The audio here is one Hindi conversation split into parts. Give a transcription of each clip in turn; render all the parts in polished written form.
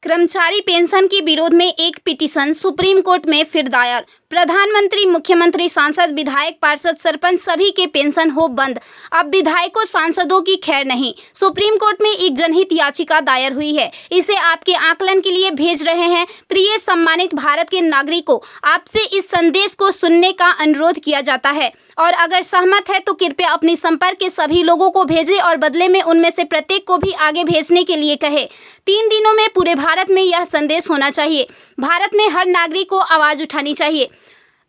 कर्मचारी पेंशन के विरोध में एक पिटीशन सुप्रीम कोर्ट में फिर दायर। प्रधानमंत्री, मुख्यमंत्री, सांसद, विधायक, पार्षद, सरपंच सभी के पेंशन हो बंद। अब विधायकों, सांसदों की खैर नहीं। सुप्रीम कोर्ट में एक जनहित याचिका दायर हुई है। इसे आपके आकलन के लिए भेज रहे हैं। प्रिय सम्मानित भारत के नागरिकों, आपसे इस संदेश को सुनने का अनुरोध किया जाता है और अगर सहमत है तो कृपया अपने संपर्क के सभी लोगों को भेजें और बदले में उनमें से प्रत्येक को भी आगे भेजने के लिए कहें। 3 दिनों में पूरे भारत में यह संदेश होना चाहिए। भारत में हर नागरिक को आवाज़ उठानी चाहिए।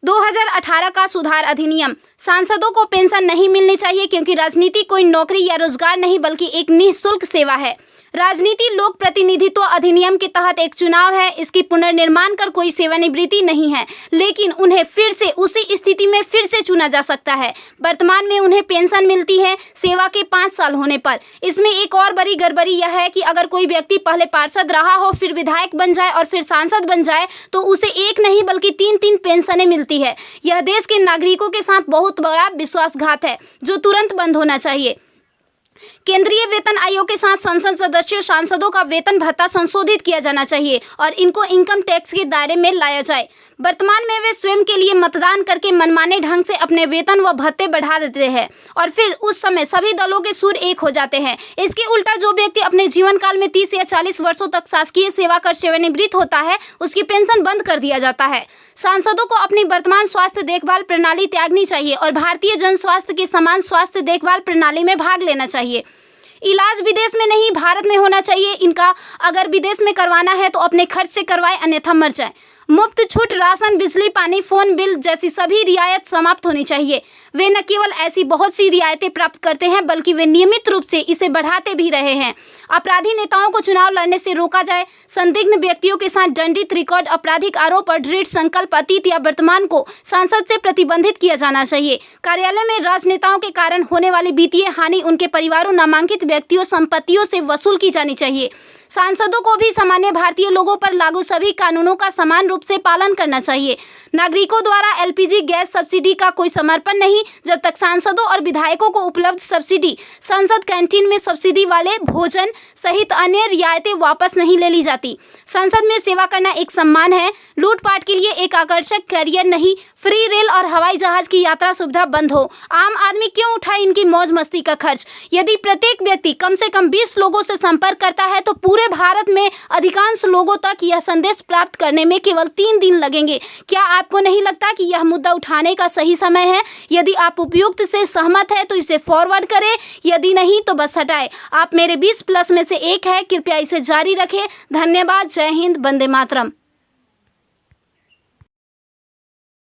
2018 का सुधार अधिनियम। सांसदों को पेंशन नहीं मिलनी चाहिए क्योंकि राजनीति कोई नौकरी या रोजगार नहीं बल्कि एक निःशुल्क सेवा है। राजनीति लोक प्रतिनिधित्व अधिनियम के तहत एक चुनाव है। इसकी पुनर्निर्माण कर कोई सेवानिवृत्ति नहीं है, लेकिन उन्हें फिर से उसी स्थिति में फिर से चुना जा सकता है। वर्तमान में उन्हें पेंशन मिलती है सेवा के 5 साल होने पर। इसमें एक और बड़ी गड़बड़ी यह है कि अगर कोई व्यक्ति पहले पार्षद रहा हो, फिर विधायक बन जाए और फिर सांसद बन जाए तो उसे एक नहीं बल्कि 3-3 पेंशनें मिलती है। यह देश के नागरिकों के साथ बहुत बड़ा विश्वासघात है जो तुरंत बंद होना चाहिए। केंद्रीय वेतन आयोग के साथ संसद सदस्यों, सांसदों का वेतन भत्ता संशोधित किया जाना चाहिए और इनको इनकम टैक्स के दायरे में लाया जाए। वर्तमान में वे स्वयं के लिए मतदान करके मनमाने ढंग से अपने वेतन व भत्ते बढ़ा देते हैं और फिर उस समय सभी दलों के सुर एक हो जाते हैं। इसके उल्टा जो व्यक्ति अपने जीवन काल में 30 या 40 वर्षों तक शासकीय सेवा कर सेवानिवृत्त होता है, उसकी पेंशन बंद कर दिया जाता है। सांसदों को अपनी वर्तमान स्वास्थ्य देखभाल प्रणाली त्यागनी चाहिए और भारतीय जन स्वास्थ्य के समान स्वास्थ्य देखभाल प्रणाली में भाग लेना चाहिए। इलाज विदेश में नहीं, भारत में होना चाहिए इनका। अगर विदेश में करवाना है तो अपने खर्च से करवाएं, अन्यथा मर जाएं। मुफ्त छूट राशन, बिजली, पानी, फोन बिल जैसी सभी रियायत समाप्त होनी चाहिए। वे न केवल ऐसी बहुत सी रियायतें प्राप्त करते हैं बल्कि वे नियमित रूप से इसे बढ़ाते भी रहे हैं। अपराधी नेताओं को चुनाव लड़ने से रोका जाए। संदिग्ध व्यक्तियों के साथ दंडित रिकॉर्ड, आपराधिक आरोप और दृढ़ संकल्प अतीत या वर्तमान को संसद से प्रतिबंधित किया जाना चाहिए। कार्यालय में राजनेताओं के कारण होने वाली वित्तीय हानि उनके परिवारों, नामांकित व्यक्तियों, संपत्तियों से वसूल की जानी चाहिए। सांसदों को भी सामान्य भारतीय लोगों पर लागू सभी कानूनों का समान रूप से पालन करना चाहिए। नागरिकों द्वारा एलपीजी गैस सब्सिडी का कोई समर्पण नहीं जब तक सांसदों और विधायकों को उपलब्ध सब्सिडी, संसद कैंटीन में सब्सिडी वाले भोजन सहित अन्य रियायतें वापस नहीं ले ली जाती। संसद में सेवा करना एक सम्मान है, लूटपाट के लिए एक आकर्षक करियर नहीं। फ्री रेल और हवाई जहाज की यात्रा सुविधा बंद हो। आम आदमी क्यों उठाए इनकी मौज मस्ती का खर्च? यदि प्रत्येक व्यक्ति कम से कम 20 लोगों से संपर्क करता है तो पूरे भारत में अधिकांश लोगों तक यह संदेश प्राप्त करने में केवल 3 दिन लगेंगे। क्या आपको नहीं लगता कि यह मुद्दा उठाने का सही समय है? यदि आप उपयुक्त से सहमत है तो इसे फॉरवर्ड करें, यदि नहीं तो बस हटाएं। आप मेरे 20+ में से एक है। कृपया इसे जारी रखें। धन्यवाद। जय हिंद। वंदे मातरम।